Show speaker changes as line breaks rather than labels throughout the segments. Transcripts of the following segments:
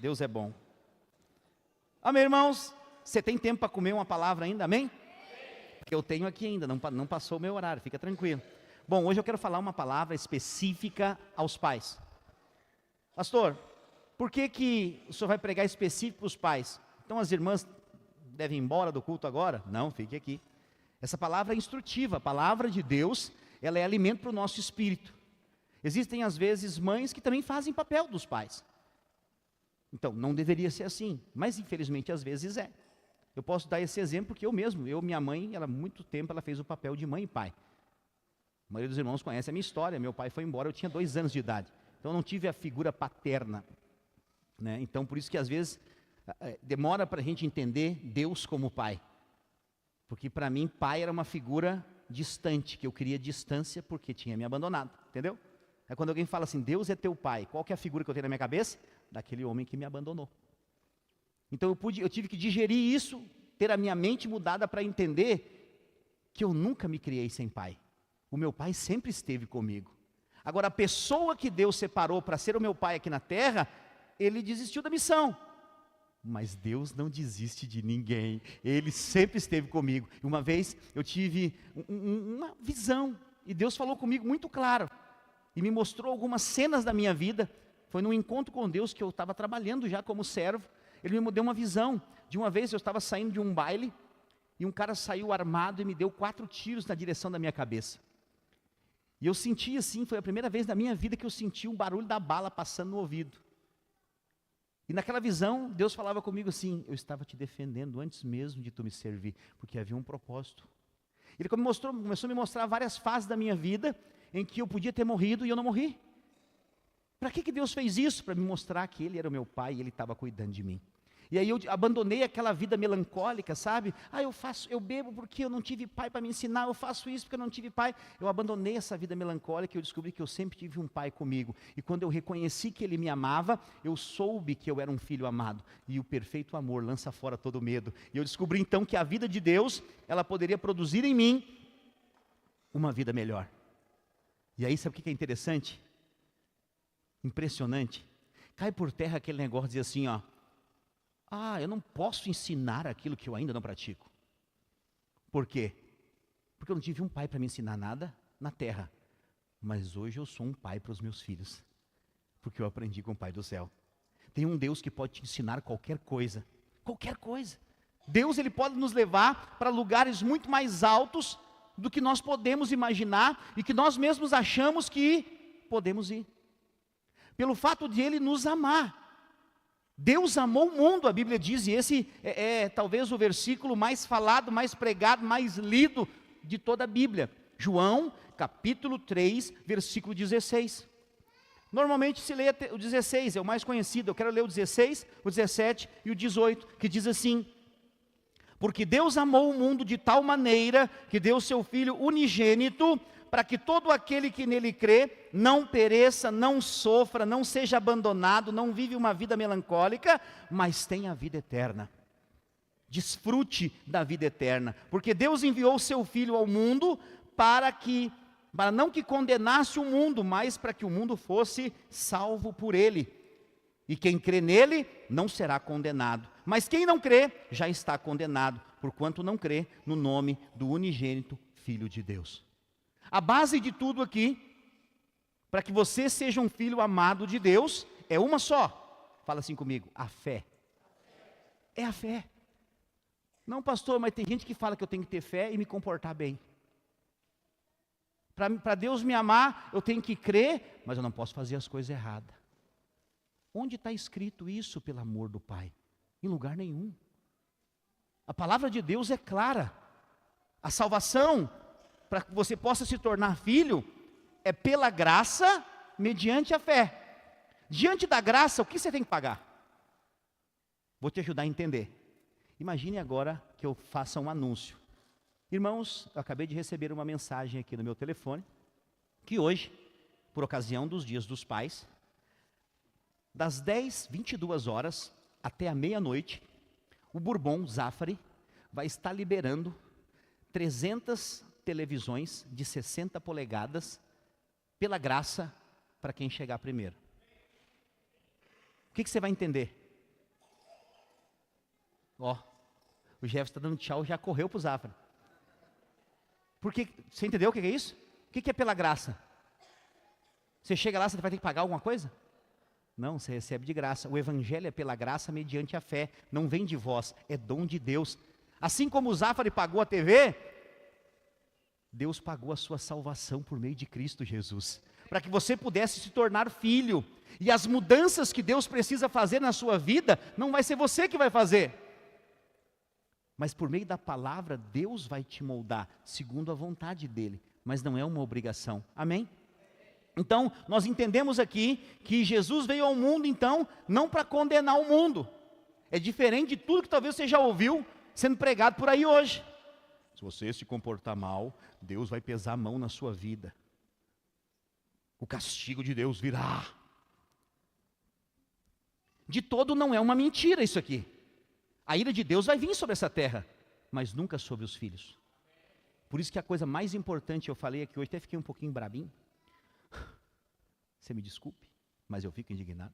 Deus é bom. Amém, irmãos? Você tem tempo para comer uma palavra ainda, amém? Porque eu tenho aqui ainda, não passou o meu horário, fica tranquilo. Bom, hoje eu quero falar uma palavra específica aos pais. Pastor, por que o senhor vai pregar específico para os pais? Então as irmãs devem ir embora do culto agora? Não, fique aqui. Essa palavra é instrutiva, a palavra de Deus, ela é alimento para o nosso espírito. Existem às vezes mães que também fazem papel dos pais. Então, não deveria ser assim, mas infelizmente às vezes é. Eu posso dar esse exemplo porque minha mãe, há muito tempo ela fez o papel de mãe e pai. A maioria dos irmãos conhece a minha história, meu pai foi embora, eu tinha 2 anos de idade. Então eu não tive a figura paterna, né? Então por isso que às vezes demora para a gente entender Deus como pai. Porque para mim pai era uma figura distante, que eu queria distância porque tinha me abandonado, entendeu? É quando alguém fala assim, Deus é teu pai, qual que é a figura que eu tenho na minha cabeça? Daquele homem que me abandonou. Então eu tive que digerir isso, ter a minha mente mudada para entender que eu nunca me criei sem pai. O meu pai sempre esteve comigo. Agora a pessoa que Deus separou para ser o meu pai aqui na terra, ele desistiu da missão. Mas Deus não desiste de ninguém, Ele sempre esteve comigo. E uma vez eu tive uma visão, e Deus falou comigo muito claro, e me mostrou algumas cenas da minha vida. Foi num encontro com Deus que eu estava trabalhando já como servo. Ele me deu uma visão, de uma vez eu estava saindo de um baile, e um cara saiu armado e me deu 4 tiros na direção da minha cabeça. E eu senti assim, foi a primeira vez na minha vida que eu senti o barulho da bala passando no ouvido. E naquela visão, Deus falava comigo assim, eu estava te defendendo antes mesmo de tu me servir, porque havia um propósito. Ele começou a me mostrar várias fases da minha vida, em que eu podia ter morrido e eu não morri. Para que Deus fez isso? Para me mostrar que Ele era o meu pai e Ele estava cuidando de mim. E aí eu abandonei aquela vida melancólica, sabe? Eu bebo porque eu não tive pai para me ensinar, eu faço isso porque eu não tive pai. Eu abandonei essa vida melancólica e eu descobri que eu sempre tive um pai comigo. E quando eu reconheci que Ele me amava, eu soube que eu era um filho amado. E o perfeito amor lança fora todo medo. E eu descobri então que a vida de Deus, ela poderia produzir em mim uma vida melhor. E aí sabe o que é interessante? Impressionante. Cai por terra aquele negócio de dizer assim, ó. Eu não posso ensinar aquilo que eu ainda não pratico. Por quê? Porque eu não tive um pai para me ensinar nada na terra. Mas hoje eu sou um pai para os meus filhos. Porque eu aprendi com o Pai do céu. Tem um Deus que pode te ensinar qualquer coisa. Qualquer coisa. Deus, Ele pode nos levar para lugares muito mais altos do que nós podemos imaginar e que nós mesmos achamos que podemos ir. Pelo fato de Ele nos amar. Deus amou o mundo, a Bíblia diz, e esse é talvez o versículo mais falado, mais pregado, mais lido de toda a Bíblia. João, capítulo 3, versículo 16. Normalmente se lê o 16, é o mais conhecido. Eu quero ler o 16, o 17 e o 18, que diz assim: porque Deus amou o mundo de tal maneira que deu o seu Filho unigênito, para que todo aquele que nele crê não pereça, não sofra, não seja abandonado, não vive uma vida melancólica, mas tenha a vida eterna. Desfrute da vida eterna, porque Deus enviou o seu Filho ao mundo para não que condenasse o mundo, mas para que o mundo fosse salvo por ele. E quem crê nele não será condenado, mas quem não crê já está condenado, porquanto não crê no nome do unigênito Filho de Deus. A base de tudo aqui, para que você seja um filho amado de Deus, é uma só. Fala assim comigo, a fé. É a fé. Não, pastor, mas tem gente que fala que eu tenho que ter fé e me comportar bem. Para Deus me amar, eu tenho que crer, mas eu não posso fazer as coisas erradas. Onde está escrito isso, pelo amor do Pai? Em lugar nenhum. A palavra de Deus é clara. A salvação, para que você possa se tornar filho, é pela graça, mediante a fé. Diante da graça, o que você tem que pagar? Vou te ajudar a entender. Imagine agora que eu faça um anúncio. Irmãos, eu acabei de receber uma mensagem aqui no meu telefone, que hoje, por ocasião dos Dias dos Pais, das 22 horas até a meia-noite, o Bourbon Zafari vai estar liberando 300 televisões de 60 polegadas, pela graça, para quem chegar primeiro. O que você vai entender? Ó, o Jefferson está dando tchau, já correu para o Zafra. Porque, você entendeu o que é isso? O que é pela graça? Você chega lá, você vai ter que pagar alguma coisa? Não, você recebe de graça. O evangelho é pela graça mediante a fé. Não vem de vós, é dom de Deus. Assim como o Zafari pagou a TV, Deus pagou a sua salvação por meio de Cristo Jesus. Para que você pudesse se tornar filho. E as mudanças que Deus precisa fazer na sua vida, não vai ser você que vai fazer. Mas por meio da palavra, Deus vai te moldar, segundo a vontade dEle. Mas não é uma obrigação. Amém? Então, nós entendemos aqui que Jesus veio ao mundo, então, não para condenar o mundo. É diferente de tudo que talvez você já ouviu sendo pregado por aí hoje. Se você se comportar mal, Deus vai pesar a mão na sua vida. O castigo de Deus virá. De todo não é uma mentira isso aqui. A ira de Deus vai vir sobre essa terra, mas nunca sobre os filhos. Por isso que a coisa mais importante, eu falei aqui hoje, até fiquei um pouquinho brabinho. Você me desculpe, mas eu fico indignado.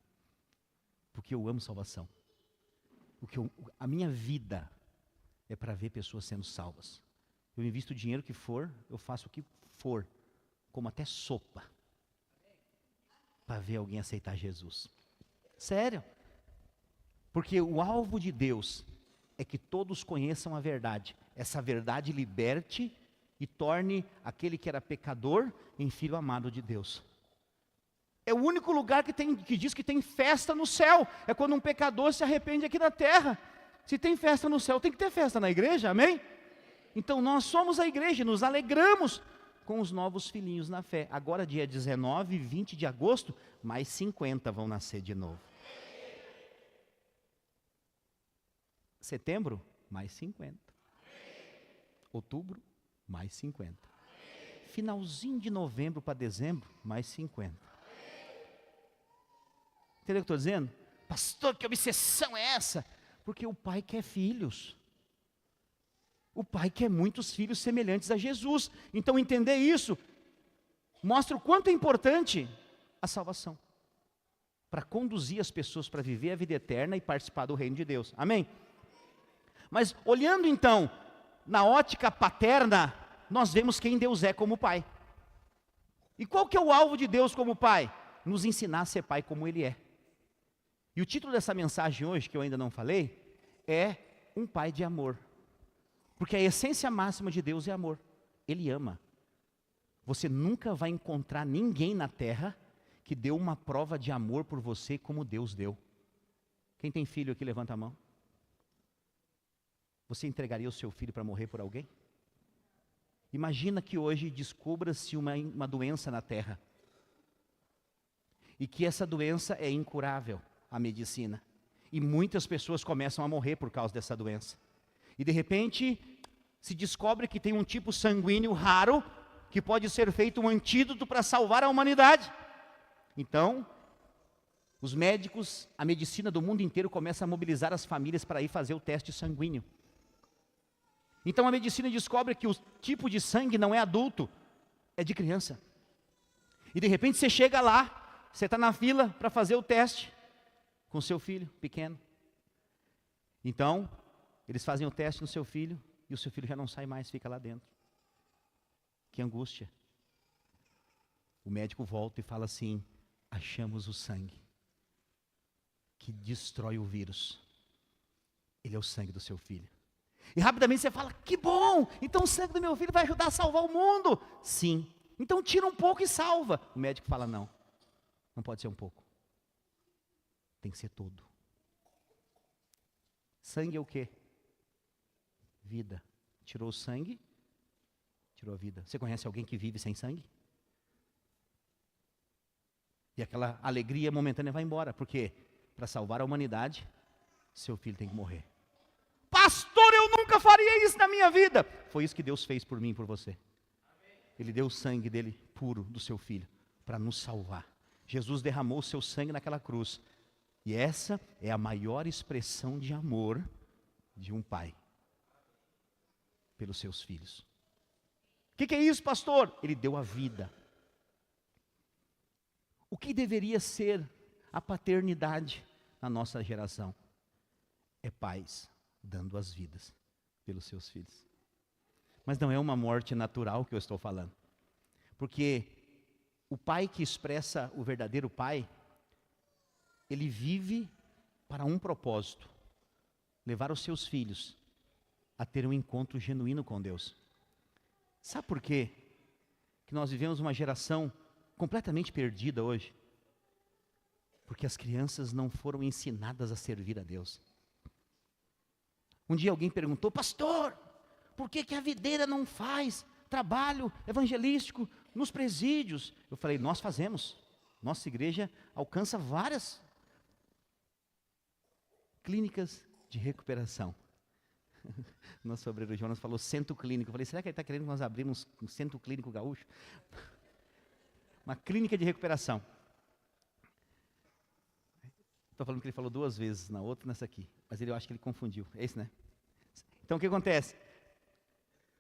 Porque eu amo salvação. A minha vida é para ver pessoas sendo salvas. Eu invisto o dinheiro que for, eu faço o que for, como até sopa, para ver alguém aceitar Jesus. Sério. Porque o alvo de Deus é que todos conheçam a verdade. Essa verdade liberte e torne aquele que era pecador em filho amado de Deus. É o único lugar que diz que tem festa no céu. É quando um pecador se arrepende aqui na terra. Se tem festa no céu, tem que ter festa na igreja, amém? Então nós somos a igreja, nos alegramos com os novos filhinhos na fé. Agora dia 19 e 20 de agosto, mais 50 vão nascer de novo. Setembro, mais 50. Outubro, mais 50. Finalzinho de novembro para dezembro, mais 50. Entendeu o que eu estou dizendo? Pastor, que obsessão é essa? Porque o Pai quer filhos. O Pai quer muitos filhos semelhantes a Jesus. Então entender isso mostra o quanto é importante a salvação. Para conduzir as pessoas para viver a vida eterna e participar do reino de Deus. Amém? Mas olhando então, na ótica paterna, nós vemos quem Deus é como Pai. E qual que é o alvo de Deus como Pai? Nos ensinar a ser Pai como Ele é. E o título dessa mensagem hoje, que eu ainda não falei, é Um Pai de Amor. Porque a essência máxima de Deus é amor. Ele ama. Você nunca vai encontrar ninguém na terra que deu uma prova de amor por você como Deus deu. Quem tem filho aqui, levanta a mão. Você entregaria o seu filho para morrer por alguém? Imagina que hoje descubra-se uma doença na terra. E que essa doença é incurável, a medicina. E muitas pessoas começam a morrer por causa dessa doença. E de repente, se descobre que tem um tipo sanguíneo raro, que pode ser feito um antídoto para salvar a humanidade. Então, os médicos, a medicina do mundo inteiro começa a mobilizar as famílias para ir fazer o teste sanguíneo. Então a medicina descobre que o tipo de sangue não é adulto, é de criança. E de repente você chega lá, você está na fila para fazer o teste com seu filho pequeno. Então, eles fazem o teste no seu filho e o seu filho já não sai mais, fica lá dentro. Que angústia. O médico volta e fala assim: achamos o sangue que destrói o vírus. Ele é o sangue do seu filho. E rapidamente você fala: que bom, então o sangue do meu filho vai ajudar a salvar o mundo. Sim, então tira um pouco e salva. O médico fala: não, não pode ser um pouco, tem que ser todo. Sangue é o quê? Vida. Tirou o sangue, tirou a vida. Você conhece alguém que vive sem sangue? E aquela alegria momentânea vai embora. Por quê? Para salvar a humanidade, seu filho tem que morrer. Pastor, eu nunca faria isso na minha vida. Foi isso que Deus fez por mim e por você. Ele deu o sangue dele puro, do seu filho, para nos salvar. Jesus derramou o seu sangue naquela cruz. E essa é a maior expressão de amor de um pai pelos seus filhos. O que é isso, pastor? Ele deu a vida. O que deveria ser a paternidade na nossa geração? É pais dando as vidas pelos seus filhos. Mas não é uma morte natural que eu estou falando. Porque o pai que expressa o verdadeiro pai, ele vive para um propósito: levar os seus filhos a ter um encontro genuíno com Deus. Sabe por quê que nós vivemos uma geração completamente perdida hoje? Porque as crianças não foram ensinadas a servir a Deus. Um dia alguém perguntou: pastor, por que a videira não faz trabalho evangelístico nos presídios? Eu falei: nós fazemos. Nossa igreja alcança várias clínicas de recuperação. Nosso obreiro Jonas falou centro clínico. Eu falei: será que ele está querendo que nós abrimos um centro clínico gaúcho? Uma clínica de recuperação. Estou falando que ele falou 2 vezes, na outra e nessa aqui. Mas eu acho que ele confundiu. É isso, né? Então o que acontece?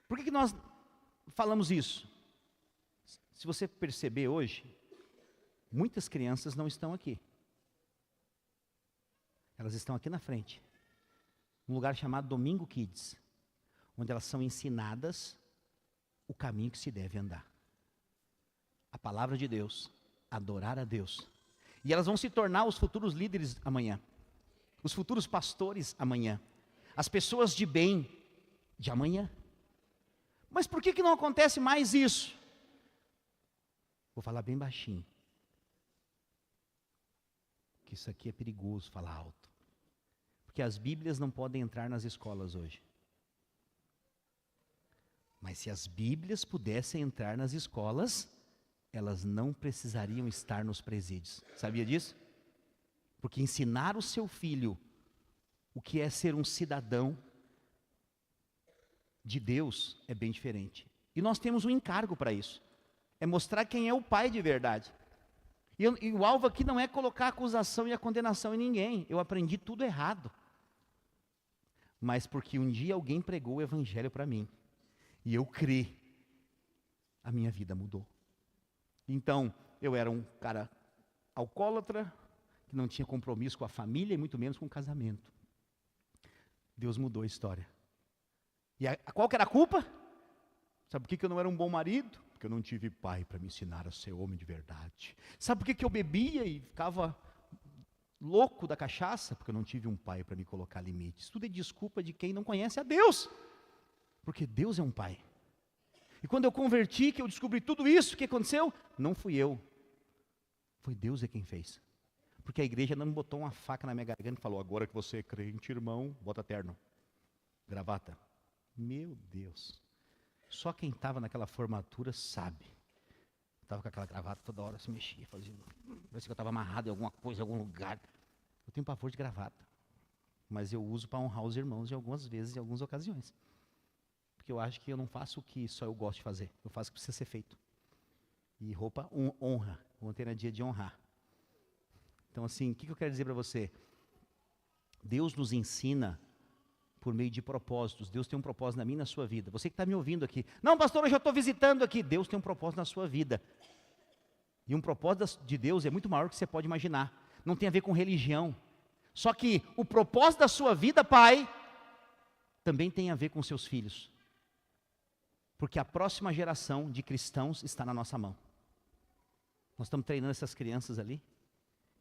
Por que nós falamos isso? Se você perceber hoje, muitas crianças não estão aqui. Elas estão aqui na frente. Um lugar chamado Domingo Kids, onde elas são ensinadas o caminho que se deve andar. A palavra de Deus, adorar a Deus. E elas vão se tornar os futuros líderes amanhã, os futuros pastores amanhã, as pessoas de bem de amanhã. Mas por que não acontece mais isso? Vou falar bem baixinho, que isso aqui é perigoso falar alto. Porque as Bíblias não podem entrar nas escolas hoje. Mas se as Bíblias pudessem entrar nas escolas, elas não precisariam estar nos presídios. Sabia disso? Porque ensinar o seu filho o que é ser um cidadão de Deus é bem diferente. E nós temos um encargo para isso. É mostrar quem é o pai de verdade. E o alvo aqui não é colocar a acusação e a condenação em ninguém. Eu aprendi tudo errado. Mas porque um dia alguém pregou o evangelho para mim. E eu criei. A minha vida mudou. Então, eu era um cara alcoólatra, que não tinha compromisso com a família e muito menos com o casamento. Deus mudou a história. E qual que era a culpa? Sabe por que eu não era um bom marido? Porque eu não tive pai para me ensinar a ser homem de verdade. Sabe por que eu bebia e ficava louco da cachaça? Porque eu não tive um pai para me colocar limites. Tudo é desculpa de quem não conhece a Deus. Porque Deus é um pai. E quando eu converti, que eu descobri tudo isso, o que aconteceu? Não fui eu. Foi Deus quem fez. Porque a igreja não me botou uma faca na minha garganta e falou: agora que você é crente, irmão, bota terno, gravata. Meu Deus. Só quem estava naquela formatura sabe. Estava com aquela gravata toda hora, se mexia, fazia. Parece que eu estava amarrado em alguma coisa, em algum lugar. Eu tenho pavor de gravata. Mas eu uso para honrar os irmãos em algumas vezes, em algumas ocasiões. Porque eu acho que eu não faço o que só eu gosto de fazer. Eu faço o que precisa ser feito. E roupa honra. Ontem era dia de honrar. Então assim, o que eu quero dizer para você? Deus nos ensina por meio de propósitos. Deus tem um propósito na minha e na sua vida. Você que está me ouvindo aqui. Não, pastor, eu já estou visitando aqui. Deus tem um propósito na sua vida. E um propósito de Deus é muito maior do que você pode imaginar. Não tem a ver com religião. Só que o propósito da sua vida, pai, também tem a ver com seus filhos. Porque a próxima geração de cristãos está na nossa mão. Nós estamos treinando essas crianças ali,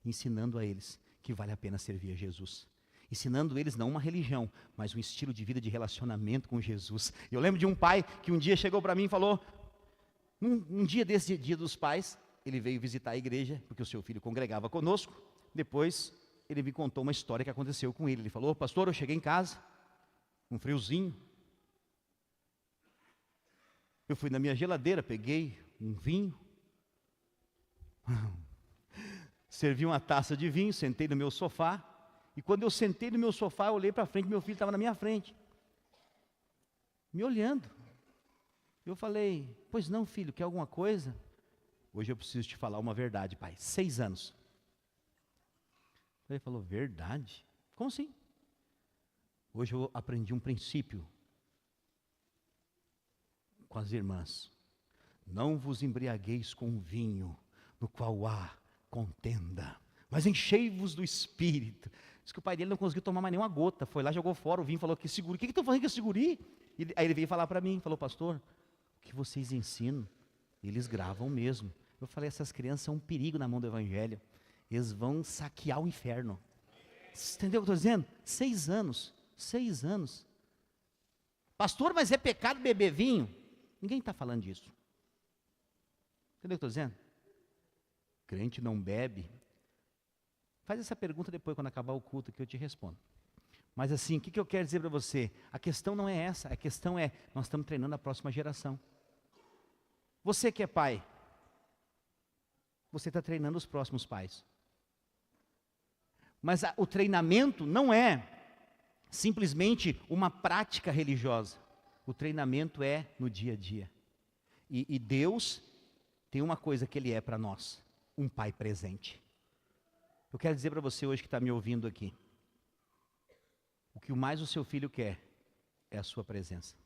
ensinando a eles que vale a pena servir a Jesus. Ensinando eles não uma religião, mas um estilo de vida de relacionamento com Jesus. Eu lembro de um pai que um dia chegou para mim e falou, um dia desse dia dos pais, ele veio visitar a igreja, porque o seu filho congregava conosco. Depois ele me contou uma história que aconteceu com ele. Ele falou: pastor, eu cheguei em casa, um friozinho. Eu fui na minha geladeira, peguei um vinho, servi uma taça de vinho, sentei no meu sofá, e quando eu sentei no meu sofá, eu olhei para frente, meu filho estava na minha frente, me olhando. Eu falei: pois não, filho, quer alguma coisa? Hoje eu preciso te falar uma verdade, pai. 6 anos. Ele falou: verdade? Como assim? Hoje eu aprendi um princípio com as irmãs: não vos embriagueis com vinho, no qual há contenda, Mas enchei-vos do Espírito. Diz que o pai dele não conseguiu tomar mais nenhuma gota. Foi lá, jogou fora o vinho, falou que seguri. O que estão fazendo com esse guri? Aí ele veio falar para mim, falou, pastor, o que vocês ensinam, eles gravam mesmo. Eu falei, essas crianças são um perigo na mão do evangelho. Eles vão saquear o inferno. Entendeu o que eu estou dizendo? 6 anos. 6 anos. Pastor, mas é pecado beber vinho? Ninguém está falando disso. Entendeu o que eu estou dizendo? Crente não bebe. Faz essa pergunta depois, quando acabar o culto, que eu te respondo. Mas assim, o que eu quero dizer para você? A questão não é essa, a questão é, nós estamos treinando a próxima geração. Você que é pai, você está treinando os próximos pais. Mas o treinamento não é simplesmente uma prática religiosa. O treinamento é no dia a dia. E Deus tem uma coisa que Ele é para nós, um pai presente. Eu quero dizer para você hoje que está me ouvindo aqui, o que mais o seu filho quer é a sua presença.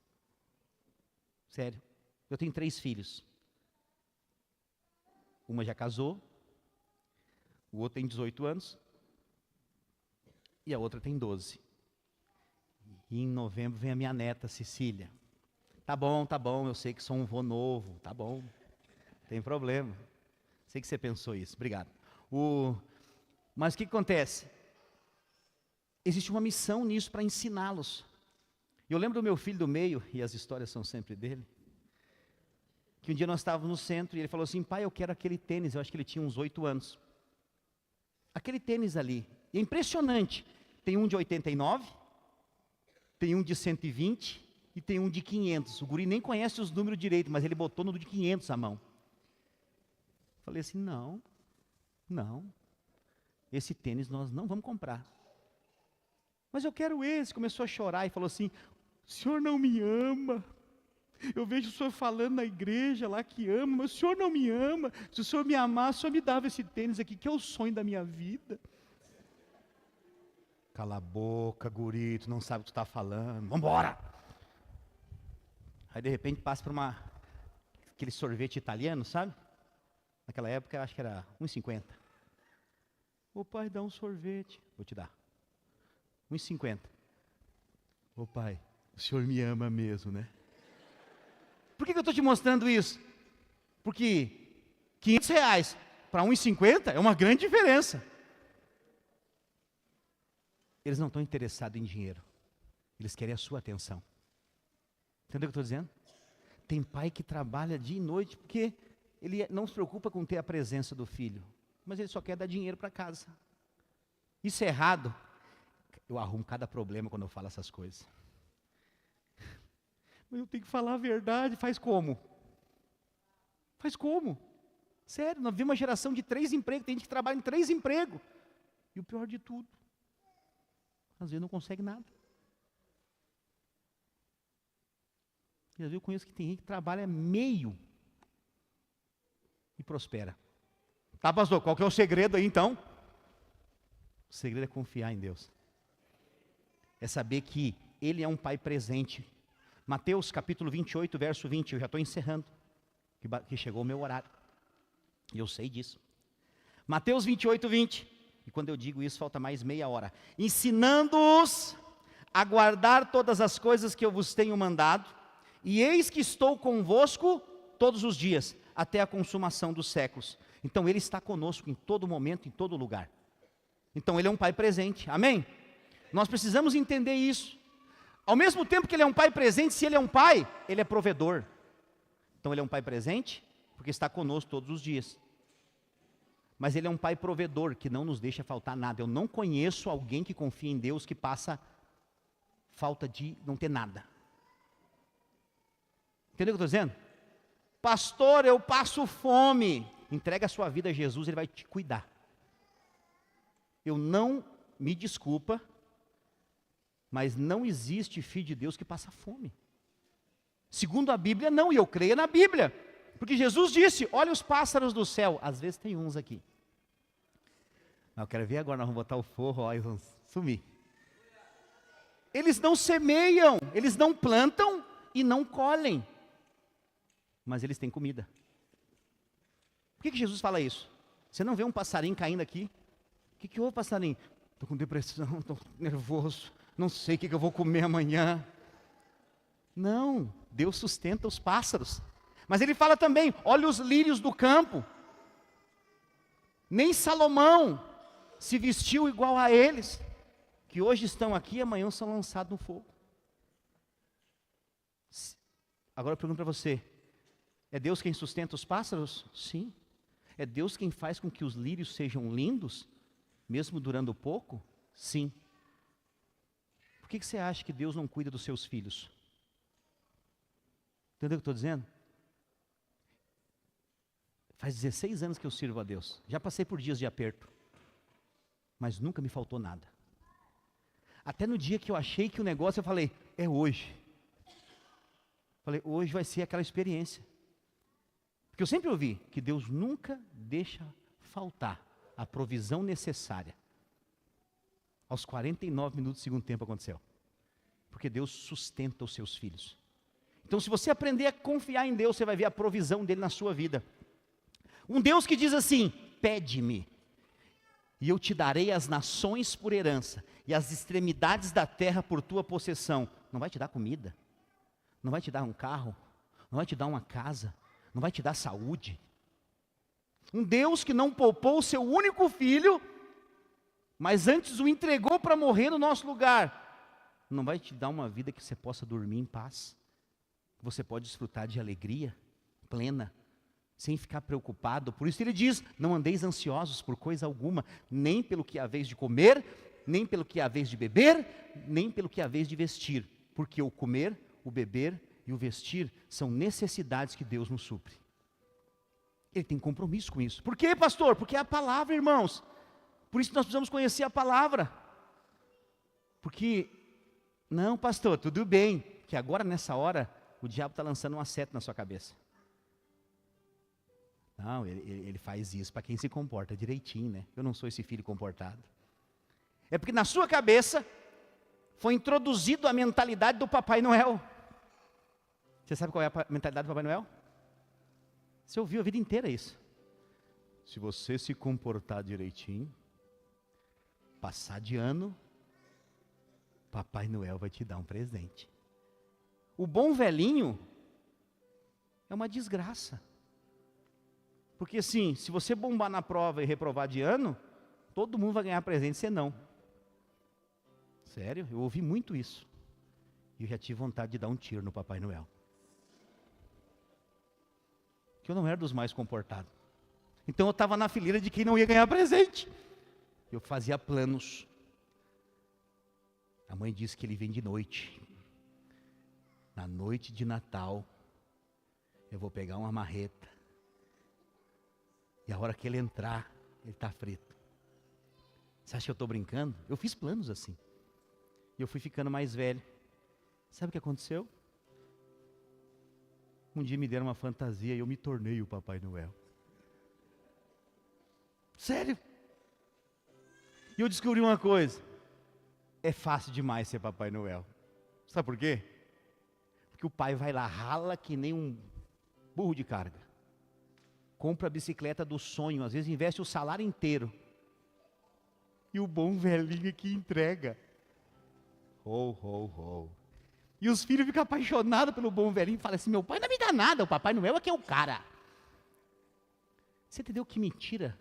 Sério, eu tenho 3 filhos. Uma já casou, o outro tem 18 anos, e a outra tem 12. E em novembro vem a minha neta, Cecília. Tá bom, eu sei que sou um vô novo, tá bom, não tem problema. Sei que você pensou isso, obrigado. Mas o que acontece? Existe uma missão nisso para ensiná-los. Eu lembro do meu filho do meio, e as histórias são sempre dele, que um dia nós estávamos no centro e ele falou assim, pai, eu quero aquele tênis. Eu acho que ele tinha uns 8 anos. Aquele tênis ali, e é impressionante, tem um de 89, tem um de 120 e tem um de 500. O guri nem conhece os números direito, mas ele botou no de 500 a mão. Falei assim, não, esse tênis nós não vamos comprar. Mas eu quero esse. Começou a chorar e falou assim, o senhor não me ama. Eu vejo o senhor falando na igreja lá que ama, mas o senhor não me ama. Se o senhor me amasse, o senhor me dava esse tênis aqui, que é o sonho da minha vida. Cala a boca, guri, tu não sabe o que tu está falando. Vamos embora. Aí de repente passa por aquele sorvete italiano, sabe? Naquela época eu acho que era 1,50. Ô pai, dá um sorvete. Vou te dar. 1,50. Ô pai, o senhor me ama mesmo, né? Por que eu estou te mostrando isso? Porque R$500 para 1,50 é uma grande diferença. Eles não estão interessados em dinheiro. Eles querem a sua atenção. Entendeu o que eu estou dizendo? Tem pai que trabalha dia e noite porque ele não se preocupa com ter a presença do filho, mas ele só quer dar dinheiro para casa. Isso é errado. Eu arrumo cada problema quando eu falo essas coisas. Mas eu tenho que falar a verdade. Faz como? Faz como? Sério, nós vimos uma geração de 3 empregos. Tem gente que trabalha em 3 empregos. E o pior de tudo, às vezes não consegue nada. E às vezes eu conheço que tem gente que trabalha meio e prospera. Tá, pastor, qual que é o segredo aí então? O segredo é confiar em Deus. É saber que Ele é um Pai presente. Mateus capítulo 28, verso 20, eu já estou encerrando, que chegou o meu horário. E eu sei disso. Mateus 28, 20. E quando eu digo isso, falta mais meia hora. Ensinando-os a guardar todas as coisas que eu vos tenho mandado, e eis que estou convosco todos os dias, até a consumação dos séculos. Então Ele está conosco em todo momento, em todo lugar. Então Ele é um Pai presente, amém? Nós precisamos entender isso. Ao mesmo tempo que Ele é um Pai presente, se Ele é um Pai, Ele é provedor. Então Ele é um Pai presente, porque está conosco todos os dias. Mas Ele é um Pai provedor, que não nos deixa faltar nada. Eu não conheço alguém que confia em Deus que passa falta de não ter nada. Entendeu o que eu estou dizendo? Pastor, eu passo fome. Entrega a sua vida a Jesus, Ele vai te cuidar. Eu não, me desculpa, mas não existe filho de Deus que passa fome. Segundo a Bíblia, não, e eu creio na Bíblia. Porque Jesus disse, olha os pássaros do céu. Às vezes tem uns aqui. Mas eu quero ver agora, nós vamos botar o forro, ó, eles vão sumir. Eles não semeiam, eles não plantam e não colhem. Mas eles têm comida. Por que Jesus fala isso? Você não vê um passarinho caindo aqui? que houve, passarinho? Estou com depressão, estou nervoso, não sei o que eu vou comer amanhã. Não, Deus sustenta os pássaros. Mas ele fala também, olha os lírios do campo. Nem Salomão se vestiu igual a eles, que hoje estão aqui e amanhã são lançados no fogo. Agora eu pergunto para você, é Deus quem sustenta os pássaros? Sim. É Deus quem faz com que os lírios sejam lindos, mesmo durando pouco? Sim. Por que você acha que Deus não cuida dos seus filhos? Entendeu o que eu estou dizendo? Faz 16 anos que eu sirvo a Deus. Já passei por dias de aperto. Mas nunca me faltou nada. Até no dia que eu achei que o negócio, eu falei, é hoje. Falei, hoje vai ser aquela experiência. Porque eu sempre ouvi que Deus nunca deixa faltar a provisão necessária. Aos 49 minutos do segundo tempo aconteceu. Porque Deus sustenta os seus filhos. Então se você aprender a confiar em Deus, você vai ver a provisão dele na sua vida. Um Deus que diz assim, pede-me, e eu te darei as nações por herança, e as extremidades da terra por tua possessão. Não vai te dar comida, não vai te dar um carro, não vai te dar uma casa, não vai te dar saúde. Um Deus que não poupou o seu único filho, mas antes o entregou para morrer no nosso lugar. Não vai te dar uma vida que você possa dormir em paz, que você pode desfrutar de alegria plena, sem ficar preocupado. Por isso ele diz, não andeis ansiosos por coisa alguma, nem pelo que há vez de comer, nem pelo que há vez de beber, nem pelo que há vez de vestir, porque o comer, o beber e o vestir são necessidades que Deus nos supre. Ele tem compromisso com isso. Por quê, pastor? Porque é a palavra, irmãos. Por isso nós precisamos conhecer a palavra. Porque, não, pastor, tudo bem, que agora nessa hora, o diabo está lançando uma seta na sua cabeça. Não, ele faz isso para quem se comporta direitinho, né? Eu não sou esse filho comportado. É porque na sua cabeça foi introduzido a mentalidade do Papai Noel. Você sabe qual é a mentalidade do Papai Noel? Você ouviu a vida inteira isso. Se você se comportar direitinho, passar de ano, Papai Noel vai te dar um presente. O bom velhinho é uma desgraça. Porque assim, se você bombar na prova e reprovar de ano, todo mundo vai ganhar presente, você não. Sério, eu ouvi muito isso. E eu já tive vontade de dar um tiro no Papai Noel. Que eu não era dos mais comportados. Então eu estava na fileira de quem não ia ganhar presente. Eu fazia planos. A mãe disse que ele vem de noite. Na noite de Natal, eu vou pegar uma marreta. E a hora que ele entrar, ele está frito. Você acha que eu estou brincando? Eu fiz planos assim. E eu fui ficando mais velho. Sabe o que aconteceu? Um dia me deram uma fantasia e eu me tornei o Papai Noel. Sério? E eu descobri uma coisa. É fácil demais ser Papai Noel. Sabe por quê? Porque o pai vai lá, rala que nem um burro de carga. Compra a bicicleta do sonho, às vezes investe o salário inteiro. E o bom velhinho que entrega. Ho, ho, ho. E os filhos ficam apaixonados pelo bom velhinho e falam assim, meu pai não me dá nada, o Papai Noel é que é o cara. Você entendeu que mentira,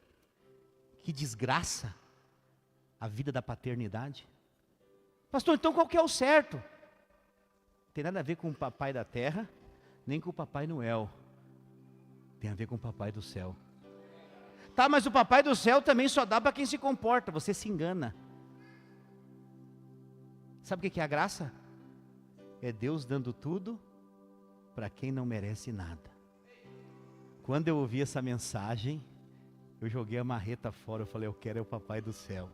que desgraça a vida da paternidade? Pastor, então qual que é o certo? Não tem nada a ver com o papai da terra, nem com o Papai Noel. Tem a ver com o Papai do céu. Tá, mas o Papai do céu também só dá para quem se comporta. Você se engana. Sabe o que é a graça? É Deus dando tudo para quem não merece nada. Quando eu ouvi essa mensagem, eu joguei a marreta fora. Eu falei, eu quero é o Papai do céu.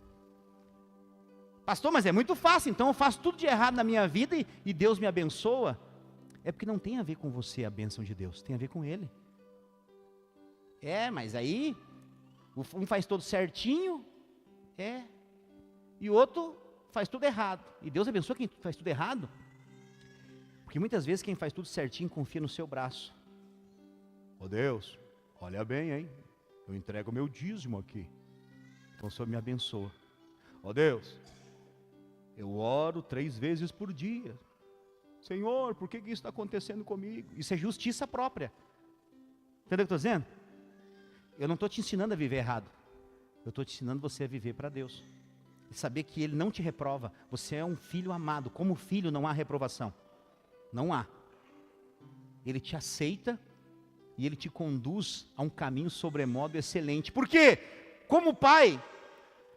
Pastor, mas é muito fácil. Então eu faço tudo de errado na minha vida e Deus me abençoa. É porque não tem a ver com você a bênção de Deus. Tem a ver com Ele. É, mas aí, um faz tudo certinho, e o outro faz tudo errado. E Deus abençoa quem faz tudo errado. Porque muitas vezes quem faz tudo certinho confia no seu braço. Ô Deus, olha bem, hein? Eu entrego o meu dízimo aqui. Então o Senhor me abençoa. Ó Deus, eu oro 3 vezes por dia. Senhor, por que isso está acontecendo comigo? Isso é justiça própria. Entendeu o que eu estou dizendo? Eu não estou te ensinando a viver errado. Eu estou te ensinando você a viver para Deus. E saber que Ele não te reprova. Você é um filho amado. Como filho não há reprovação. Não há. Ele te aceita e Ele te conduz a um caminho sobremodo excelente. Por quê? Como pai,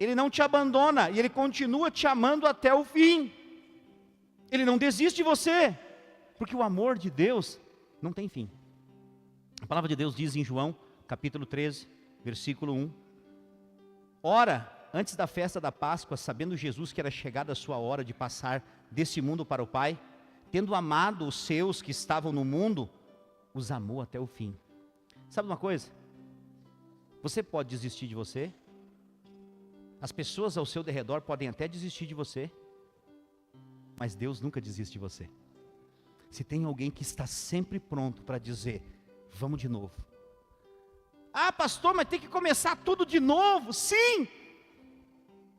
Ele não te abandona e Ele continua te amando até o fim. Ele não desiste de você, porque o amor de Deus não tem fim. A palavra de Deus diz em João, capítulo 13, versículo 1. Ora, antes da festa da Páscoa, sabendo Jesus que era chegada a sua hora de passar desse mundo para o Pai, tendo amado os seus que estavam no mundo, os amou até o fim. Sabe uma coisa? Você pode desistir de você, as pessoas ao seu derredor podem até desistir de você, mas Deus nunca desiste de você. Se tem alguém que está sempre pronto para dizer, vamos de novo. Ah, pastor, mas tem que começar tudo de novo. Sim!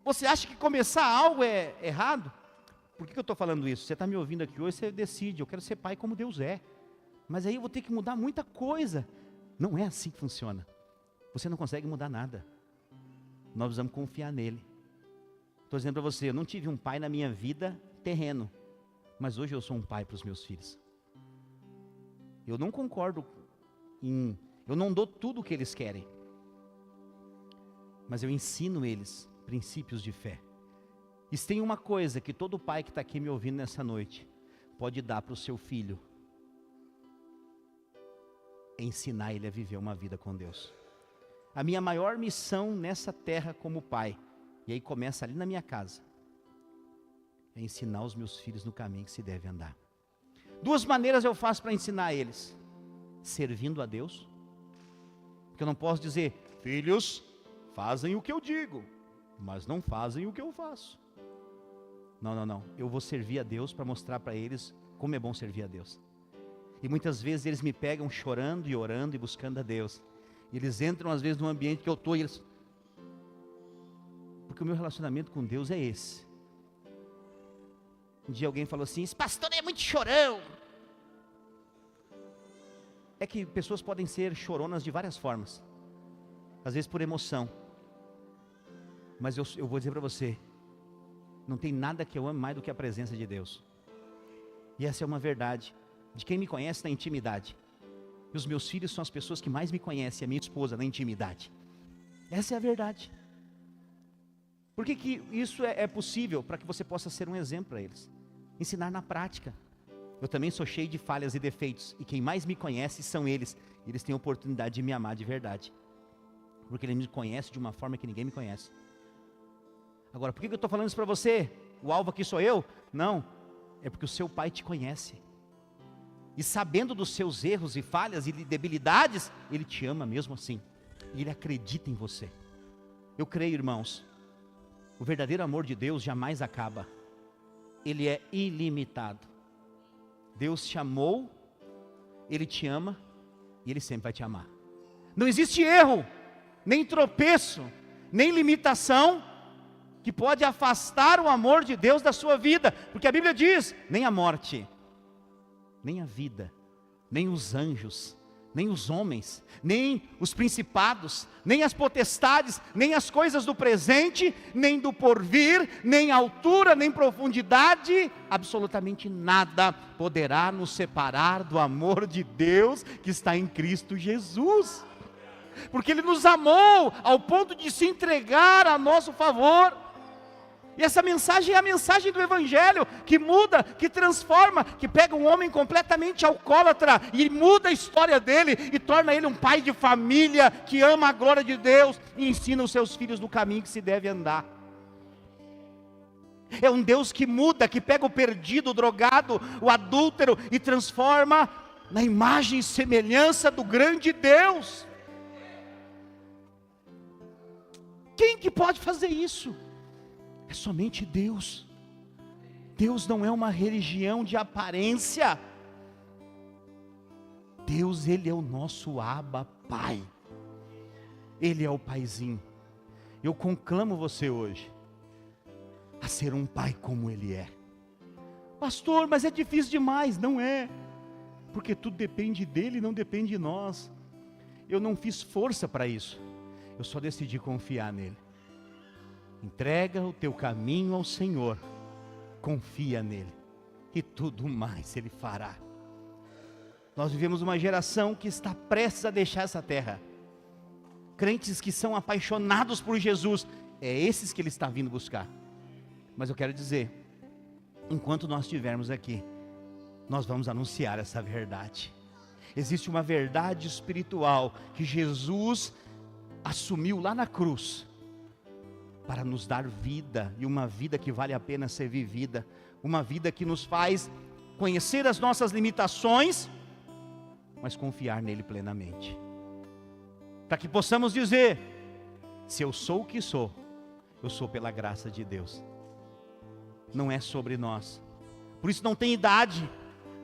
Você acha que começar algo é errado? Por que eu estou falando isso? Você está me ouvindo aqui hoje, você decide, eu quero ser pai como Deus é. Mas aí eu vou ter que mudar muita coisa. Não é assim que funciona. Você não consegue mudar nada. Nós precisamos confiar nele. Estou dizendo para você, eu não tive um pai na minha vida terreno, mas hoje eu sou um pai para os meus filhos. Eu não concordo eu não dou tudo o que eles querem, mas eu ensino eles princípios de fé. E se tem uma coisa que todo pai que está aqui me ouvindo nessa noite pode dar para o seu filho, é ensinar ele a viver uma vida com Deus. A minha maior missão nessa terra como pai, e aí começa ali na minha casa, é ensinar os meus filhos no caminho que se deve andar. 2 maneiras eu faço para ensinar eles: servindo a Deus, porque eu não posso dizer, filhos, fazem o que eu digo, mas não fazem o que eu faço. Não, eu vou servir a Deus para mostrar para eles como é bom servir a Deus. E muitas vezes eles me pegam chorando e orando e buscando a Deus, e eles entram às vezes num ambiente que eu estou, e eles... porque o meu relacionamento com Deus é esse. Um dia alguém falou assim, esse pastor é muito chorão. É que pessoas podem ser choronas de várias formas, às vezes por emoção, mas eu vou dizer para você, não tem nada que eu ame mais do que a presença de Deus. E essa é uma verdade de quem me conhece na intimidade. E os meus filhos são as pessoas que mais me conhecem, a minha esposa na intimidade. Essa é a verdade. Por que isso é possível? Para que você possa ser um exemplo para eles. Ensinar na prática. Eu também sou cheio de falhas e defeitos, e quem mais me conhece são eles. Eles têm a oportunidade de me amar de verdade, porque eles me conhecem de uma forma que ninguém me conhece. Agora, por que eu estou falando isso para você? O alvo aqui sou eu? Não, é porque o seu pai te conhece, e sabendo dos seus erros e falhas e debilidades, ele te ama mesmo assim, e ele acredita em você. Eu creio, irmãos, o verdadeiro amor de Deus jamais acaba, ele é ilimitado. Deus te amou, Ele te ama, e Ele sempre vai te amar. Não existe erro, nem tropeço, nem limitação, que pode afastar o amor de Deus da sua vida, porque a Bíblia diz, nem a morte, nem a vida, nem os anjos, nem os homens, nem os principados, nem as potestades, nem as coisas do presente, nem do porvir, nem altura, nem profundidade, absolutamente nada poderá nos separar do amor de Deus que está em Cristo Jesus, porque Ele nos amou ao ponto de se entregar a nosso favor. E essa mensagem é a mensagem do Evangelho, que muda, que transforma, que pega um homem completamente alcoólatra e muda a história dele e torna ele um pai de família que ama a glória de Deus e ensina os seus filhos no caminho que se deve andar. É um Deus que muda, que pega o perdido, o drogado, o adúltero e transforma na imagem e semelhança do grande Deus. Quem que pode fazer isso? É somente Deus. Deus não é uma religião de aparência. Deus, Ele é o nosso Abba Pai. Ele é o Paizinho. Eu conclamo você hoje a ser um pai como Ele é. Pastor, mas é difícil demais. Não é, porque tudo depende dEle, não depende de nós. Eu não fiz força para isso, eu só decidi confiar nele. Entrega o teu caminho ao Senhor, confia nele, e tudo mais Ele fará. Nós vivemos uma geração que está prestes a deixar essa terra. Crentes que são apaixonados por Jesus, é esses que Ele está vindo buscar. Mas eu quero dizer, enquanto nós estivermos aqui, nós vamos anunciar essa verdade. Existe uma verdade espiritual que Jesus assumiu lá na cruz, para nos dar vida, e uma vida que vale a pena ser vivida, uma vida que nos faz conhecer as nossas limitações, mas confiar nele plenamente, para que possamos dizer, se eu sou o que sou, eu sou pela graça de Deus, não é sobre nós. Por isso não tem idade,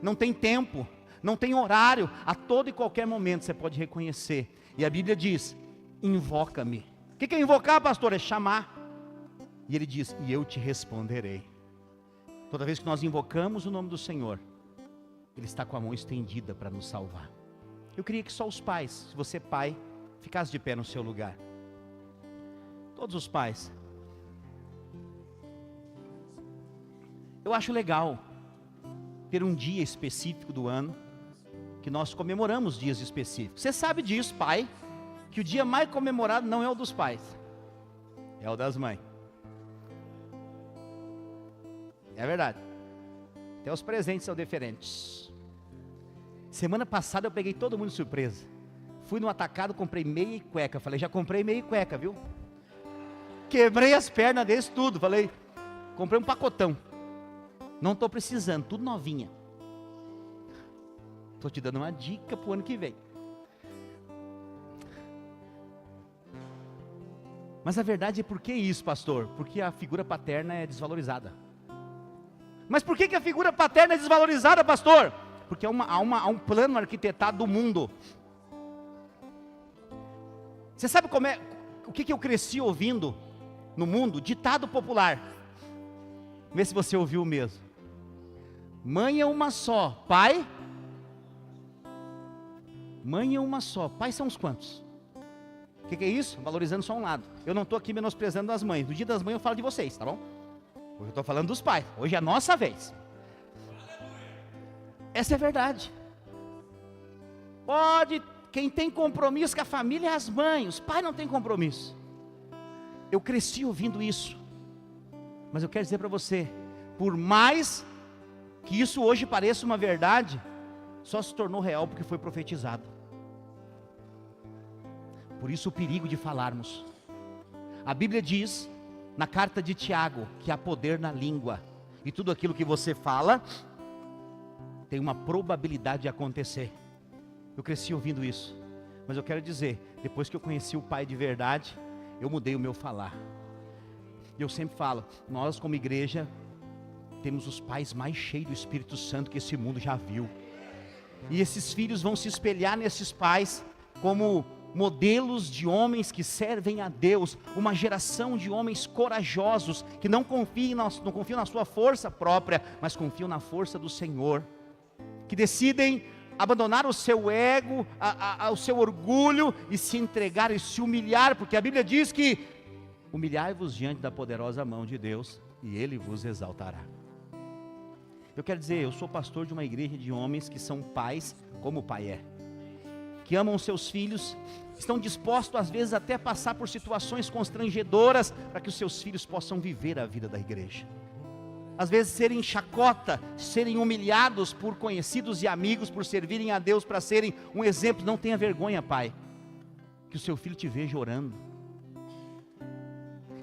não tem tempo, não tem horário, a todo e qualquer momento você pode reconhecer, e a Bíblia diz, invoca-me. O que é invocar, pastor? É chamar. E Ele diz, e eu te responderei. Toda vez que nós invocamos o nome do Senhor, Ele está com a mão estendida para nos salvar. Eu queria que só os pais, se você é pai, ficasse de pé no seu lugar. Todos os pais. Eu acho legal ter um dia específico do ano, que nós comemoramos dias específicos. Você sabe disso, pai, que o dia mais comemorado não é o dos pais, é o das mães. É verdade. Até os presentes são diferentes. Semana passada eu peguei todo mundo de surpresa. Fui no atacado, comprei meia e cueca. Falei, já comprei meia e cueca, viu? Quebrei as pernas desse tudo. Falei, comprei um pacotão. Não estou precisando, tudo novinha. Estou te dando uma dica para o ano que vem. Mas a verdade é, por que isso, pastor? Porque a figura paterna é desvalorizada. Mas por que a figura paterna é desvalorizada, pastor? Porque há um plano arquitetado do mundo. Você sabe o que eu cresci ouvindo no mundo? Ditado popular. Vê se você ouviu o mesmo. Mãe é uma só, pai? Mãe é uma só, pai são os quantos? O que é isso? Valorizando só um lado. Eu não estou aqui menosprezando as mães. No dia das mães eu falo de vocês, tá bom? Hoje eu estou falando dos pais. Hoje é a nossa vez. Essa é a verdade. Quem tem compromisso com a família é as mães. Os pais não têm compromisso. Eu cresci ouvindo isso. Mas eu quero dizer para você, por mais que isso hoje pareça uma verdade, só se tornou real porque foi profetizado. Por isso o perigo de falarmos. A Bíblia diz, na carta de Tiago, que há poder na língua. E tudo aquilo que você fala, tem uma probabilidade de acontecer. Eu cresci ouvindo isso. Mas eu quero dizer, depois que eu conheci o Pai de verdade, eu mudei o meu falar. Eu sempre falo, nós como igreja, temos os pais mais cheios do Espírito Santo que esse mundo já viu. E esses filhos vão se espelhar nesses pais como modelos de homens que servem a Deus, uma geração de homens corajosos, que não confiam na sua força própria, mas confiam na força do Senhor, que decidem abandonar o seu ego, o seu orgulho, e se entregar e se humilhar, porque a Bíblia diz que, humilhai-vos diante da poderosa mão de Deus, e Ele vos exaltará. Eu quero dizer, eu sou pastor de uma igreja de homens que são pais, como o pai é, que amam os seus filhos, estão dispostos às vezes até a passar por situações constrangedoras, para que os seus filhos possam viver a vida da igreja. Às vezes serem chacota, serem humilhados por conhecidos e amigos, por servirem a Deus, para serem um exemplo. Não tenha vergonha, pai, que o seu filho te veja orando.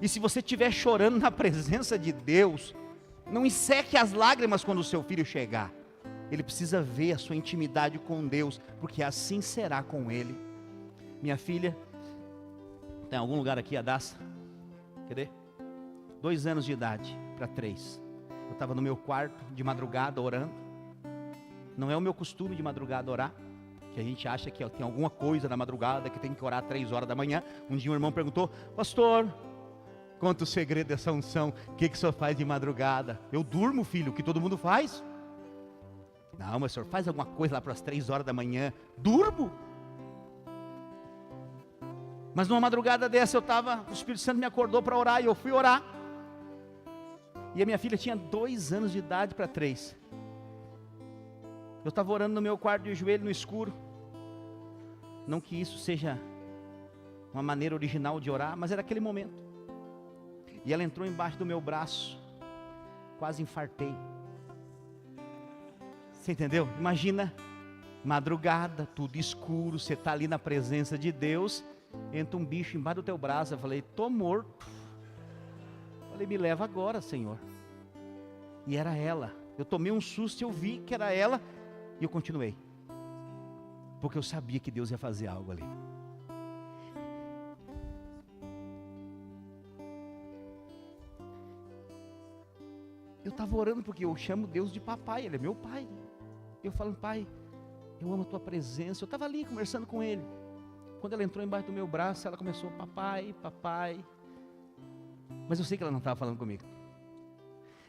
E se você estiver chorando na presença de Deus, não enseque as lágrimas quando o seu filho chegar. Ele precisa ver a sua intimidade com Deus, porque assim será com ele. Minha filha, tem algum lugar aqui, a Daça? Cadê? 2 anos de idade para 3. Eu estava no meu quarto de madrugada orando. Não é o meu costume de madrugada orar. que a gente acha que tem alguma coisa na madrugada, que tem que orar 3 horas da manhã. Um dia um irmão perguntou: pastor, conta o segredo dessa unção, o que o senhor faz de madrugada? Eu durmo, filho, o que todo mundo faz. Não, mas o senhor faz alguma coisa lá para as 3 horas da manhã? Durmo. Mas numa madrugada dessa o Espírito Santo me acordou para orar, e eu fui orar. E a minha filha tinha 2 anos de idade para 3. Eu estava orando no meu quarto de joelho no escuro. Não que isso seja uma maneira original de orar, mas era aquele momento. E ela entrou embaixo do meu braço. Quase infartei. Você entendeu? Imagina, madrugada, tudo escuro, você está ali na presença de Deus, entra um bicho embaixo do teu braço. Eu falei: estou morto. Falei: me leva agora, Senhor. E era ela. Eu tomei um susto, eu vi que era ela, e eu continuei, porque eu sabia que Deus ia fazer algo ali. Eu estava orando porque eu chamo Deus de papai, Ele é meu pai. Eu falo: pai, eu amo a tua presença. Eu estava ali conversando com Ele. Quando ela entrou embaixo do meu braço, ela começou: papai, papai. Mas eu sei que ela não estava falando comigo.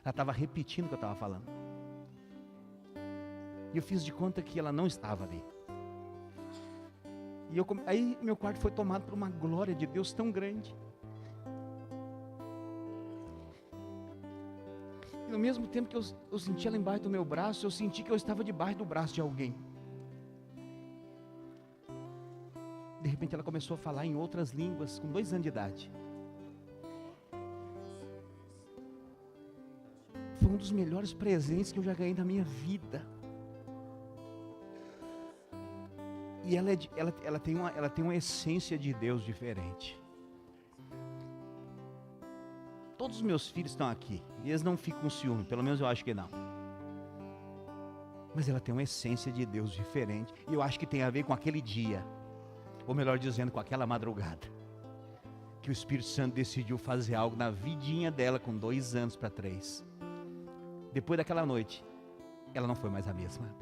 Ela estava repetindo o que eu estava falando. E eu fiz de conta que ela não estava ali. E aí meu quarto foi tomado por uma glória de Deus tão grande. E no mesmo tempo que eu senti ela embaixo do meu braço, eu senti que eu estava debaixo do braço de alguém. De repente ela começou a falar em outras línguas, com 2 anos de idade. Foi um dos melhores presentes que eu já ganhei na minha vida. E ela tem uma essência de Deus diferente. Todos os meus filhos estão aqui, e eles não ficam com ciúme, pelo menos eu acho que não. Mas ela tem uma essência de Deus diferente, e eu acho que tem a ver com aquele dia, ou melhor dizendo, com aquela madrugada, que o Espírito Santo decidiu fazer algo na vidinha dela, com 2 anos para 3. Depois daquela noite, ela não foi mais a mesma.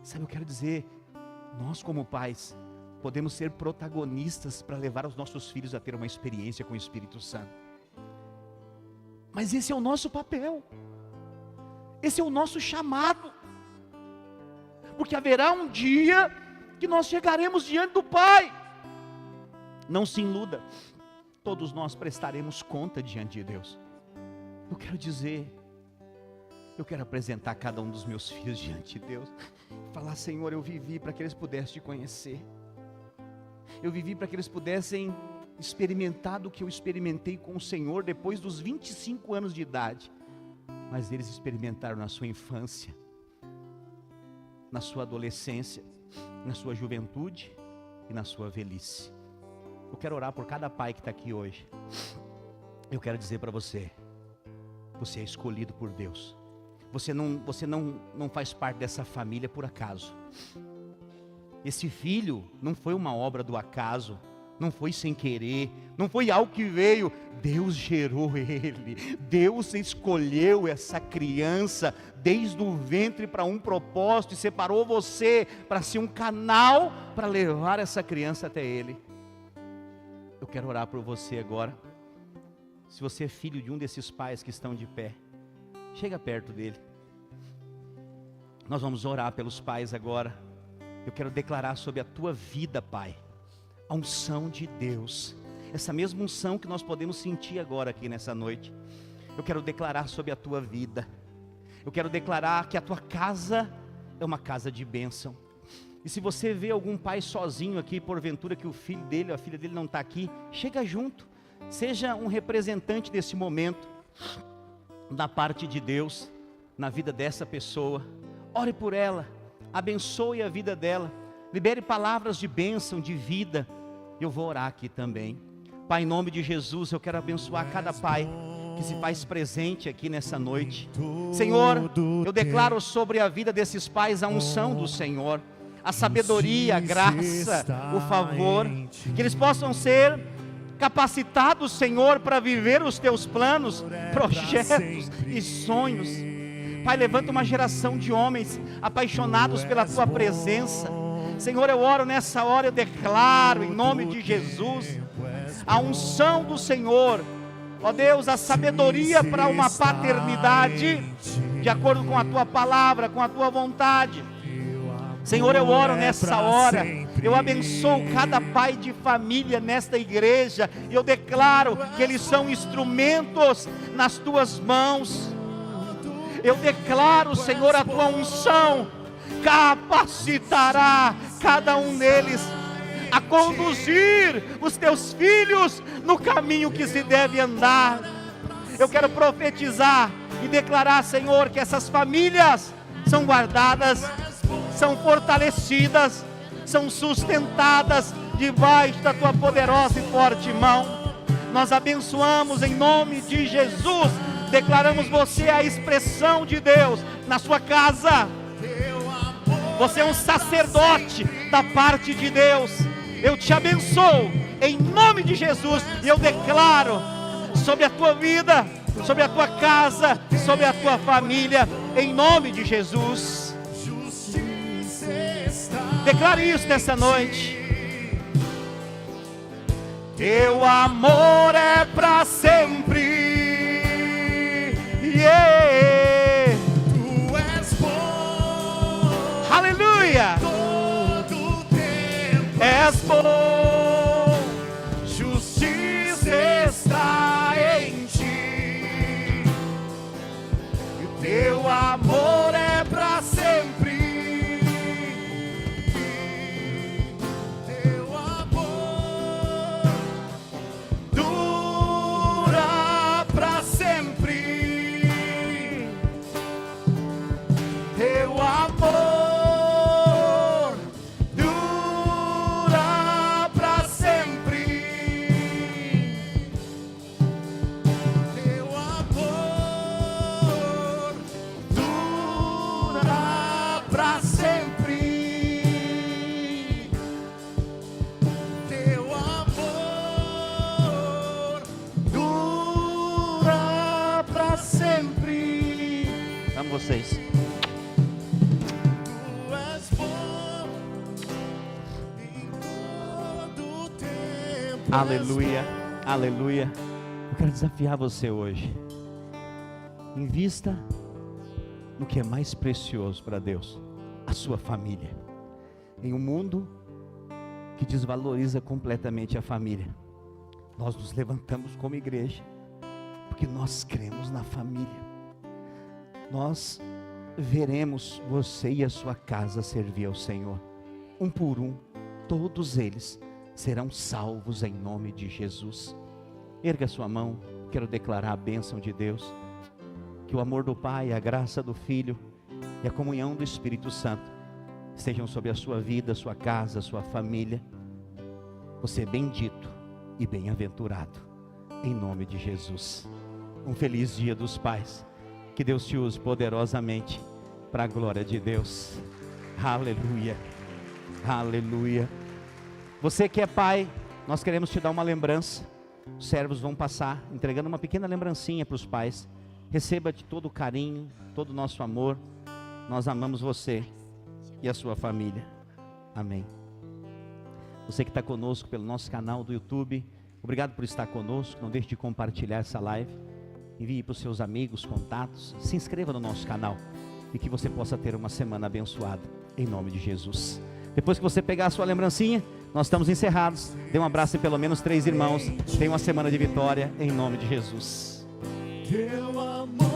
Sabe, eu quero dizer, nós como pais, podemos ser protagonistas para levar os nossos filhos a ter uma experiência com o Espírito Santo. Mas esse é o nosso papel. Esse é o nosso chamado. Porque haverá um dia que nós chegaremos diante do Pai. Não se iluda, todos nós prestaremos conta diante de Deus. Eu quero dizer, eu quero apresentar cada um dos meus filhos diante de Deus. Falar: Senhor, eu vivi para que eles pudessem te conhecer. Eu vivi para que eles pudessem experimentar do que eu experimentei com o Senhor depois dos 25 anos de idade. Mas eles experimentaram na sua infância, na sua adolescência, na sua juventude e na sua velhice. Eu quero orar por cada pai que está aqui hoje. Eu quero dizer para você: você é escolhido por Deus. Você não faz parte dessa família por acaso. Esse filho não foi uma obra do acaso, não foi sem querer, não foi algo que veio. Deus gerou ele, Deus escolheu essa criança desde o ventre para um propósito, e separou você para ser um canal para levar essa criança até ele. Eu quero orar por você agora. Se você é filho de um desses pais que estão de pé, chega perto dele. Nós vamos orar pelos pais agora. Eu quero declarar sobre a tua vida, pai, a unção de Deus. Essa mesma unção que nós podemos sentir agora aqui nessa noite. Eu quero declarar sobre a tua vida. Eu quero declarar que a tua casa é uma casa de bênção. E se você vê algum pai sozinho aqui, porventura que o filho dele ou a filha dele não está aqui, chega junto. Seja um representante desse momento, da parte de Deus, na vida dessa pessoa. Ore por ela, abençoe a vida dela, libere palavras de bênção, de vida. Eu vou orar aqui também. Pai, em nome de Jesus, eu quero abençoar cada pai que se faz presente aqui nessa noite. Senhor, eu declaro sobre a vida desses pais a unção do Senhor, a sabedoria, a graça, o favor, que eles possam ser capacitados, Senhor, para viver os teus planos, projetos e sonhos. Pai, levanta uma geração de homens apaixonados pela tua presença. Senhor, eu oro nessa hora, eu declaro em nome de Jesus a unção do Senhor, ó Deus, a sabedoria para uma paternidade de acordo com a tua palavra, com a tua vontade. Senhor, eu oro nessa hora, eu abençoo cada pai de família nesta igreja, e eu declaro que eles são instrumentos nas tuas mãos. Eu declaro, Senhor, a tua unção capacitará cada um deles a conduzir os teus filhos no caminho que se deve andar. Eu quero profetizar e declarar, Senhor, que essas famílias são guardadas, são fortalecidas, são sustentadas debaixo da tua poderosa e forte mão. Nós abençoamos em nome de Jesus, declaramos você a expressão de Deus na sua casa. Você é um sacerdote da parte de Deus. Eu te abençoo em nome de Jesus, e eu declaro sobre a tua vida, sobre a tua casa, sobre a tua família, em nome de Jesus. Declare isso nessa noite. Teu amor é para sempre. Yeah.
Tu és bom.
Aleluia.
Todo tempo
És bom.
justiça está em ti. E o teu amor é para sempre. Teu amor dura para sempre. Teu amor dura para sempre. Teu amor dura para sempre. Teu amor dura para sempre.
Amo vocês.
Tu és bom em todo tempo.
Aleluia, aleluia. Eu quero desafiar você hoje. Invista no que é mais precioso para Deus, a sua família. Em um mundo que desvaloriza completamente a família, nós nos levantamos como igreja, porque nós cremos na família. Nós veremos você e a sua casa servir ao Senhor, um por um, todos eles serão salvos em nome de Jesus. Erga sua mão, quero declarar a bênção de Deus, que o amor do Pai, a graça do Filho e a comunhão do Espírito Santo estejam sobre a sua vida, sua casa, sua família. Você é bendito e bem-aventurado, em nome de Jesus. Um feliz dia dos pais, que Deus te use poderosamente para a glória de Deus. Aleluia, aleluia. Você que é pai, nós queremos te dar uma lembrança. Os servos vão passar entregando uma pequena lembrancinha para os pais. Receba de todo o carinho, todo o nosso amor. Nós amamos você e a sua família. Amém. Você que está conosco pelo nosso canal do YouTube, obrigado por estar conosco. Não deixe de compartilhar essa live. Envie para os seus amigos, contatos. Se inscreva no nosso canal e que você possa ter uma semana abençoada, em nome de Jesus. Depois que você pegar a sua lembrancinha, nós estamos encerrados. Dê um abraço em pelo menos 3 irmãos. Tenha uma semana de vitória, em nome de Jesus.
Teu amor